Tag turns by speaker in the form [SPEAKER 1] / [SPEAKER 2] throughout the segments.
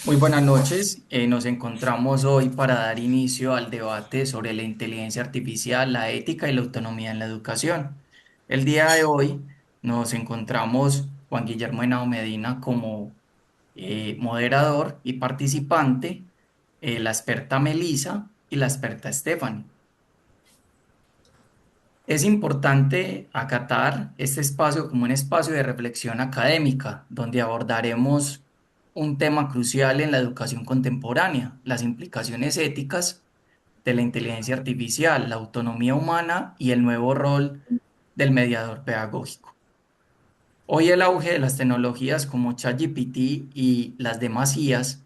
[SPEAKER 1] Muy buenas noches. Nos encontramos hoy para dar inicio al debate sobre la inteligencia artificial, la ética y la autonomía en la educación. El día de hoy nos encontramos Juan Guillermo Henao Medina como moderador y participante, la experta Melisa y la experta Stephanie. Es importante acatar este espacio como un espacio de reflexión académica, donde abordaremos un tema crucial en la educación contemporánea, las implicaciones éticas de la inteligencia artificial, la autonomía humana y el nuevo rol del mediador pedagógico. Hoy el auge de las tecnologías como ChatGPT y las demás IAs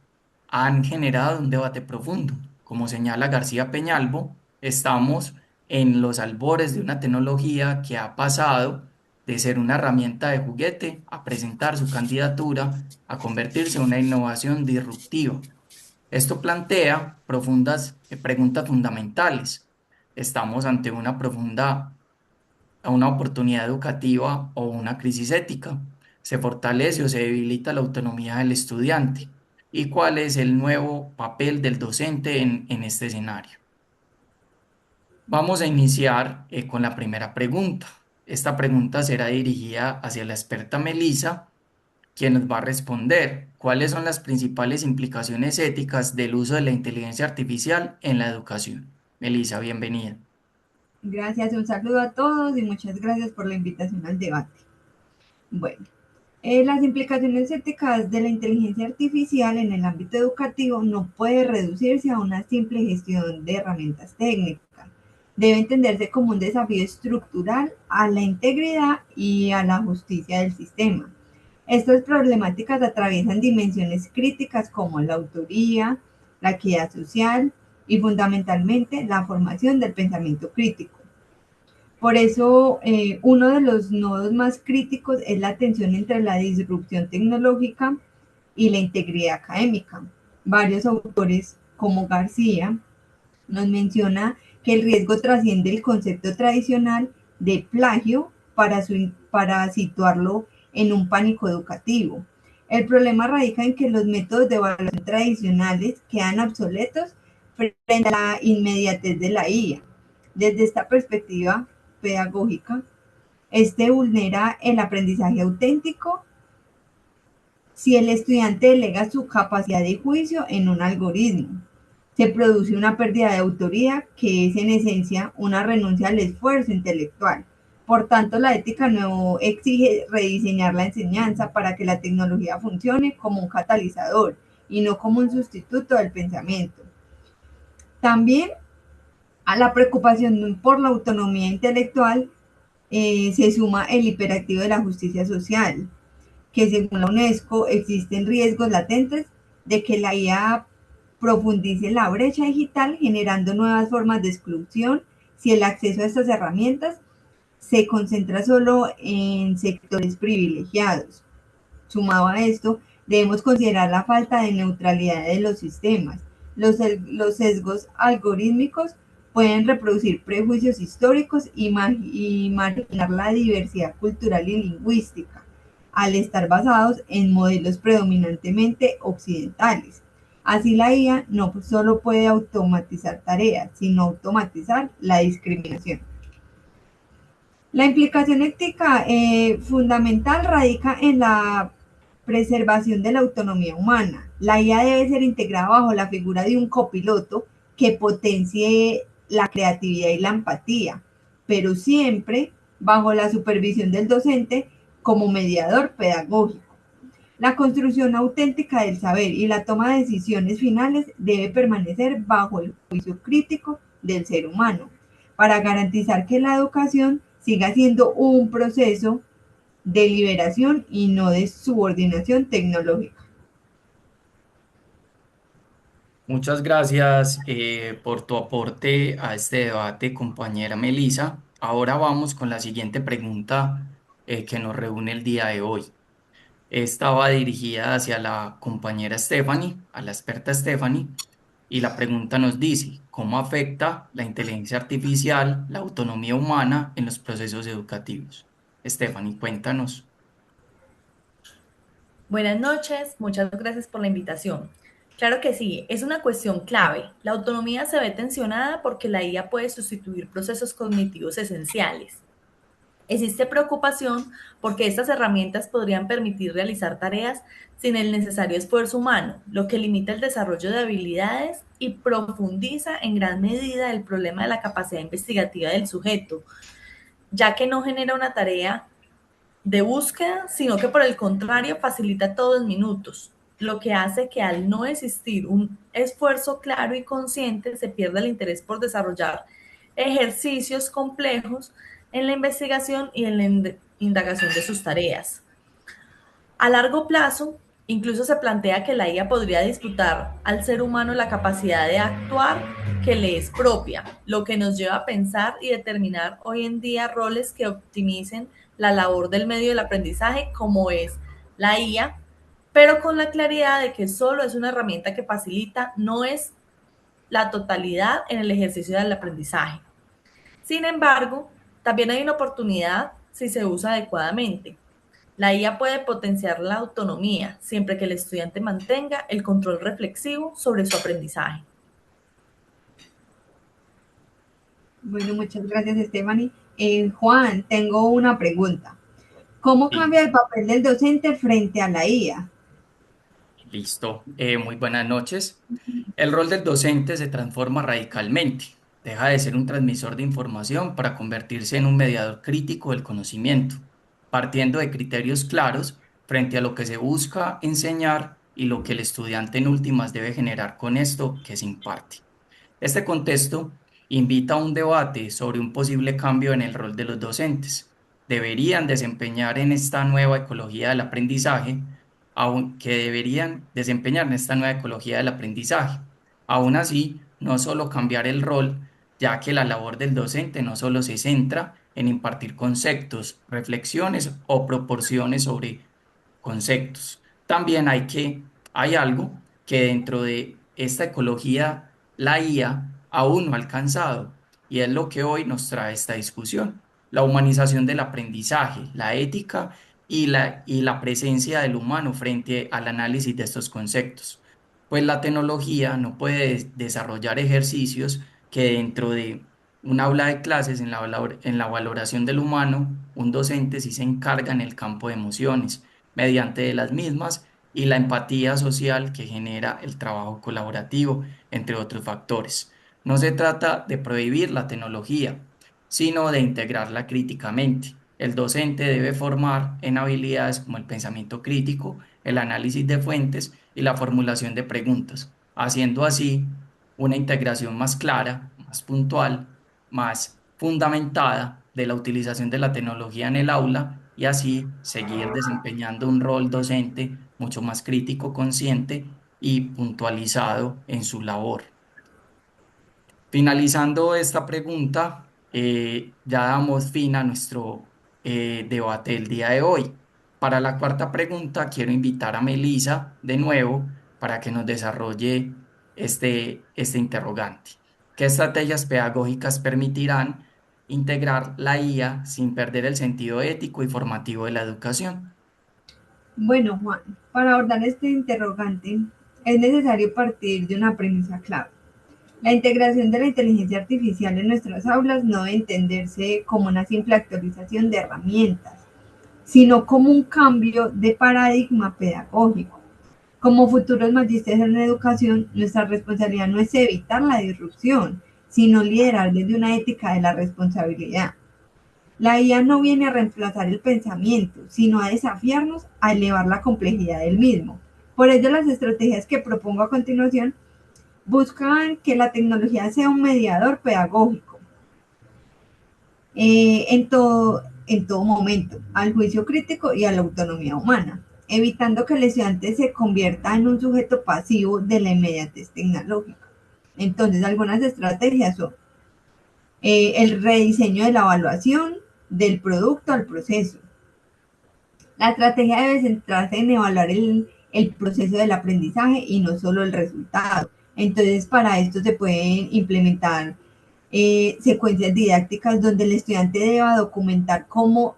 [SPEAKER 1] han generado un debate profundo. Como señala García Peñalvo, estamos en los albores de una tecnología que ha pasado de ser una herramienta de juguete a presentar su candidatura a convertirse en una innovación disruptiva. Esto plantea profundas preguntas fundamentales. ¿Estamos ante una profunda a una oportunidad educativa o una crisis ética? ¿Se fortalece o se debilita la autonomía del estudiante? ¿Y cuál es el nuevo papel del docente en este escenario? Vamos a iniciar con la primera pregunta. Esta pregunta será dirigida hacia la experta Melissa, quien nos va a responder cuáles son las principales implicaciones éticas del uso de la inteligencia artificial en la educación. Melissa, bienvenida.
[SPEAKER 2] Gracias, un saludo a todos y muchas gracias por la invitación al debate. Bueno, las implicaciones éticas de la inteligencia artificial en el ámbito educativo no puede reducirse a una simple gestión de herramientas técnicas. Debe entenderse como un desafío estructural a la integridad y a la justicia del sistema. Estas problemáticas atraviesan dimensiones críticas como la autoría, la equidad social y fundamentalmente la formación del pensamiento crítico. Por eso, uno de los nodos más críticos es la tensión entre la disrupción tecnológica y la integridad académica. Varios autores, como García, nos menciona que el riesgo trasciende el concepto tradicional de plagio para situarlo en un pánico educativo. El problema radica en que los métodos de evaluación tradicionales quedan obsoletos frente a la inmediatez de la IA. Desde esta perspectiva pedagógica, este vulnera el aprendizaje auténtico si el estudiante delega su capacidad de juicio en un algoritmo. Se produce una pérdida de autoría que es en esencia una renuncia al esfuerzo intelectual. Por tanto, la ética no exige rediseñar la enseñanza para que la tecnología funcione como un catalizador y no como un sustituto del pensamiento. También a la preocupación por la autonomía intelectual se suma el hiperactivo de la justicia social, que según la UNESCO existen riesgos latentes de que la IA profundice la brecha digital generando nuevas formas de exclusión si el acceso a estas herramientas se concentra solo en sectores privilegiados. Sumado a esto, debemos considerar la falta de neutralidad de los sistemas. Los sesgos algorítmicos pueden reproducir prejuicios históricos y marginar la diversidad cultural y lingüística, al estar basados en modelos predominantemente occidentales. Así la IA no solo puede automatizar tareas, sino automatizar la discriminación. La implicación ética fundamental radica en la preservación de la autonomía humana. La IA debe ser integrada bajo la figura de un copiloto que potencie la creatividad y la empatía, pero siempre bajo la supervisión del docente como mediador pedagógico. La construcción auténtica del saber y la toma de decisiones finales debe permanecer bajo el juicio crítico del ser humano para garantizar que la educación siga siendo un proceso de liberación y no de subordinación tecnológica.
[SPEAKER 1] Muchas gracias por tu aporte a este debate, compañera Melissa. Ahora vamos con la siguiente pregunta que nos reúne el día de hoy. Esta va dirigida hacia la compañera Stephanie, a la experta Stephanie, y la pregunta nos dice, ¿cómo afecta la inteligencia artificial la autonomía humana en los procesos educativos? Stephanie, cuéntanos.
[SPEAKER 3] Buenas noches, muchas gracias por la invitación. Claro que sí, es una cuestión clave. La autonomía se ve tensionada porque la IA puede sustituir procesos cognitivos esenciales. Existe preocupación porque estas herramientas podrían permitir realizar tareas sin el necesario esfuerzo humano, lo que limita el desarrollo de habilidades y profundiza en gran medida el problema de la capacidad investigativa del sujeto, ya que no genera una tarea de búsqueda, sino que por el contrario facilita todo en minutos, lo que hace que al no existir un esfuerzo claro y consciente se pierda el interés por desarrollar ejercicios complejos en la investigación y en la indagación de sus tareas. A largo plazo, incluso se plantea que la IA podría disputar al ser humano la capacidad de actuar que le es propia, lo que nos lleva a pensar y determinar hoy en día roles que optimicen la labor del medio del aprendizaje, como es la IA, pero con la claridad de que solo es una herramienta que facilita, no es la totalidad en el ejercicio del aprendizaje. Sin embargo, también hay una oportunidad si se usa adecuadamente. La IA puede potenciar la autonomía siempre que el estudiante mantenga el control reflexivo sobre su aprendizaje.
[SPEAKER 2] Bueno, muchas gracias, Stephanie. Juan, tengo una pregunta. ¿Cómo
[SPEAKER 1] Sí,
[SPEAKER 2] cambia el papel del docente frente a la IA?
[SPEAKER 1] listo. Muy buenas noches. El rol del docente se transforma radicalmente. Deja de ser un transmisor de información para convertirse en un mediador crítico del conocimiento, partiendo de criterios claros frente a lo que se busca enseñar y lo que el estudiante en últimas debe generar con esto que se imparte. Este contexto invita a un debate sobre un posible cambio en el rol de los docentes. Deberían desempeñar en esta nueva ecología del aprendizaje, aunque deberían desempeñar en esta nueva ecología del aprendizaje. Aún así, no solo cambiar el rol, ya que la labor del docente no solo se centra en impartir conceptos, reflexiones o proporciones sobre conceptos. También hay algo que dentro de esta ecología la IA aún no ha alcanzado y es lo que hoy nos trae esta discusión. La humanización del aprendizaje, la ética y la presencia del humano frente al análisis de estos conceptos. Pues la tecnología no puede desarrollar ejercicios que dentro de un aula de clases en la valoración del humano, un docente sí se encarga en el campo de emociones mediante de las mismas y la empatía social que genera el trabajo colaborativo, entre otros factores. No se trata de prohibir la tecnología, sino de integrarla críticamente. El docente debe formar en habilidades como el pensamiento crítico, el análisis de fuentes y la formulación de preguntas, haciendo así una integración más clara, más puntual, más fundamentada de la utilización de la tecnología en el aula y así seguir desempeñando un rol docente mucho más crítico, consciente y puntualizado en su labor. Finalizando esta pregunta, ya damos fin a nuestro debate del día de hoy. Para la cuarta pregunta, quiero invitar a Melisa de nuevo para que nos desarrolle este interrogante. ¿Qué estrategias pedagógicas permitirán integrar la IA sin perder el sentido ético y formativo de la educación?
[SPEAKER 2] Bueno, Juan, para abordar este interrogante es necesario partir de una premisa clave. La integración de la inteligencia artificial en nuestras aulas no debe entenderse como una simple actualización de herramientas, sino como un cambio de paradigma pedagógico. Como futuros magísteres en educación, nuestra responsabilidad no es evitar la disrupción, sino liderar desde una ética de la responsabilidad. La IA no viene a reemplazar el pensamiento, sino a desafiarnos a elevar la complejidad del mismo. Por ello, las estrategias que propongo a continuación buscan que la tecnología sea un mediador pedagógico en todo momento, al juicio crítico y a la autonomía humana, evitando que el estudiante se convierta en un sujeto pasivo de la inmediatez tecnológica. Entonces, algunas estrategias son el rediseño de la evaluación del producto al proceso. La estrategia debe centrarse en evaluar el proceso del aprendizaje y no solo el resultado. Entonces, para esto se pueden implementar secuencias didácticas donde el estudiante deba documentar cómo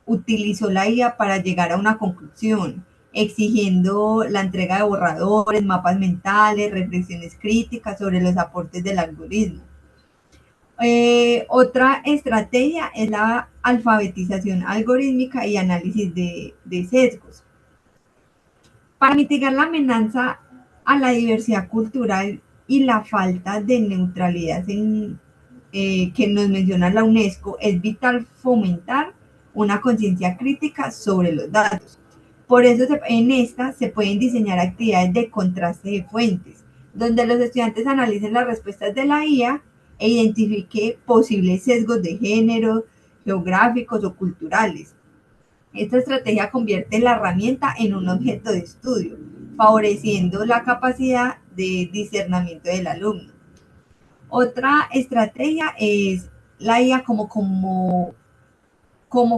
[SPEAKER 2] utilizó la IA para llegar a una conclusión exigiendo la entrega de borradores, mapas mentales, reflexiones críticas sobre los aportes del algoritmo. Otra estrategia es la alfabetización algorítmica y análisis de sesgos. Para mitigar la amenaza a la diversidad cultural y la falta de neutralidad que nos menciona la UNESCO, es vital fomentar una conciencia crítica sobre los datos. Por eso en esta se pueden diseñar actividades de contraste de fuentes, donde los estudiantes analicen las respuestas de la IA e identifique posibles sesgos de género, geográficos o culturales. Esta estrategia convierte la herramienta en un objeto de estudio, favoreciendo la capacidad de discernimiento del alumno. Otra estrategia es la IA como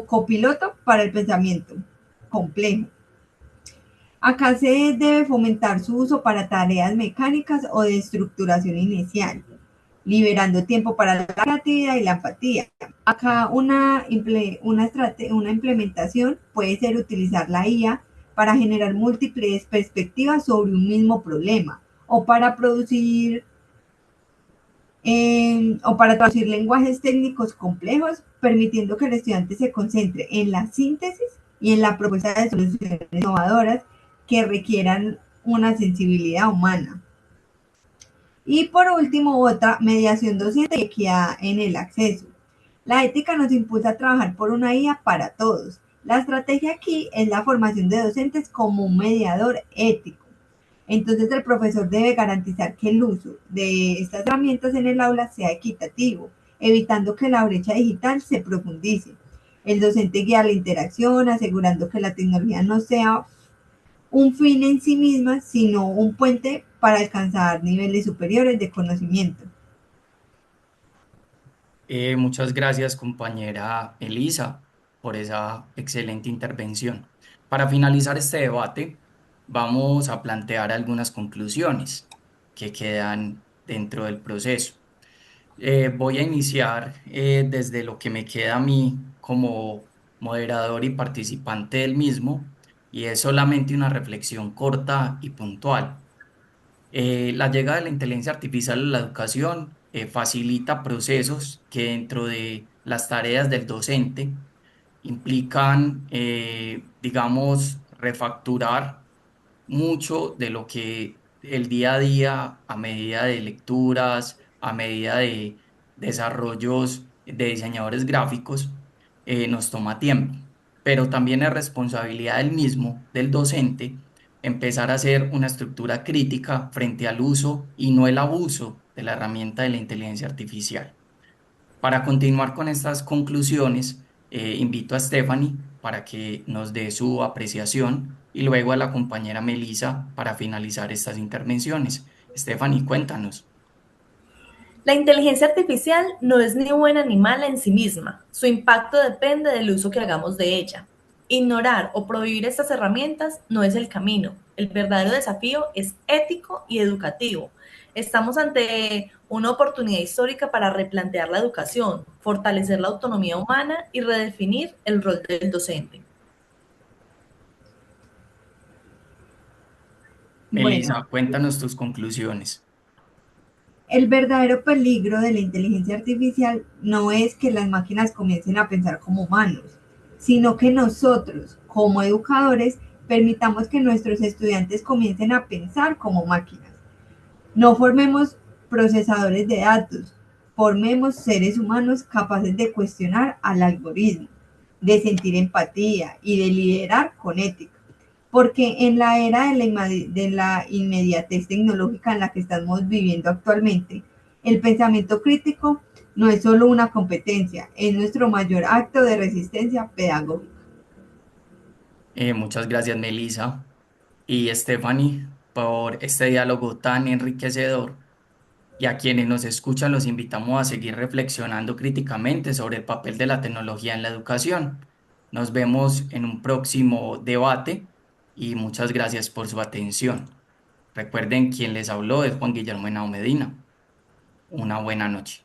[SPEAKER 2] copiloto para el pensamiento complejo. Acá se debe fomentar su uso para tareas mecánicas o de estructuración inicial, liberando tiempo para la creatividad y la empatía. Acá una implementación puede ser utilizar la IA para generar múltiples perspectivas sobre un mismo problema o para traducir lenguajes técnicos complejos, permitiendo que el estudiante se concentre en la síntesis y en la propuesta de soluciones innovadoras que requieran una sensibilidad humana. Y por último, otra, mediación docente y equidad en el acceso. La ética nos impulsa a trabajar por una IA para todos. La estrategia aquí es la formación de docentes como un mediador ético. Entonces el profesor debe garantizar que el uso de estas herramientas en el aula sea equitativo, evitando que la brecha digital se profundice. El docente guía la interacción, asegurando que la tecnología no sea un fin en sí misma, sino un puente para alcanzar niveles superiores de conocimiento.
[SPEAKER 1] Muchas gracias, compañera Elisa, por esa excelente intervención. Para finalizar este debate, vamos a plantear algunas conclusiones que quedan dentro del proceso. Voy a iniciar desde lo que me queda a mí como moderador y participante del mismo, y es solamente una reflexión corta y puntual. La llegada de la inteligencia artificial a la educación facilita procesos que dentro de las tareas del docente implican, digamos, refacturar mucho de lo que el día a día, a medida de lecturas, a medida de desarrollos de diseñadores gráficos, nos toma tiempo. Pero también es responsabilidad del mismo, del docente, empezar a hacer una estructura crítica frente al uso y no el abuso de la herramienta de la inteligencia artificial. Para continuar con estas conclusiones, invito a Stephanie para que nos dé su apreciación y luego a la compañera Melissa para finalizar estas intervenciones. Stephanie, cuéntanos.
[SPEAKER 3] La inteligencia artificial no es ni buena ni mala en sí misma. Su impacto depende del uso que hagamos de ella. Ignorar o prohibir estas herramientas no es el camino. El verdadero desafío es ético y educativo. Estamos ante una oportunidad histórica para replantear la educación, fortalecer la autonomía humana y redefinir el rol del docente.
[SPEAKER 2] Bueno,
[SPEAKER 1] Melissa, cuéntanos tus conclusiones.
[SPEAKER 2] el verdadero peligro de la inteligencia artificial no es que las máquinas comiencen a pensar como humanos, sino que nosotros, como educadores, permitamos que nuestros estudiantes comiencen a pensar como máquinas. No formemos procesadores de datos, formemos seres humanos capaces de cuestionar al algoritmo, de sentir empatía y de liderar con ética. Porque en la era de la inmediatez tecnológica en la que estamos viviendo actualmente, el pensamiento crítico no es solo una competencia, es nuestro mayor acto de resistencia pedagógica.
[SPEAKER 1] Muchas gracias, Melissa y Stephanie, por este diálogo tan enriquecedor. Y a quienes nos escuchan los invitamos a seguir reflexionando críticamente sobre el papel de la tecnología en la educación. Nos vemos en un próximo debate y muchas gracias por su atención. Recuerden, quien les habló es Juan Guillermo Henao Medina. Una buena noche.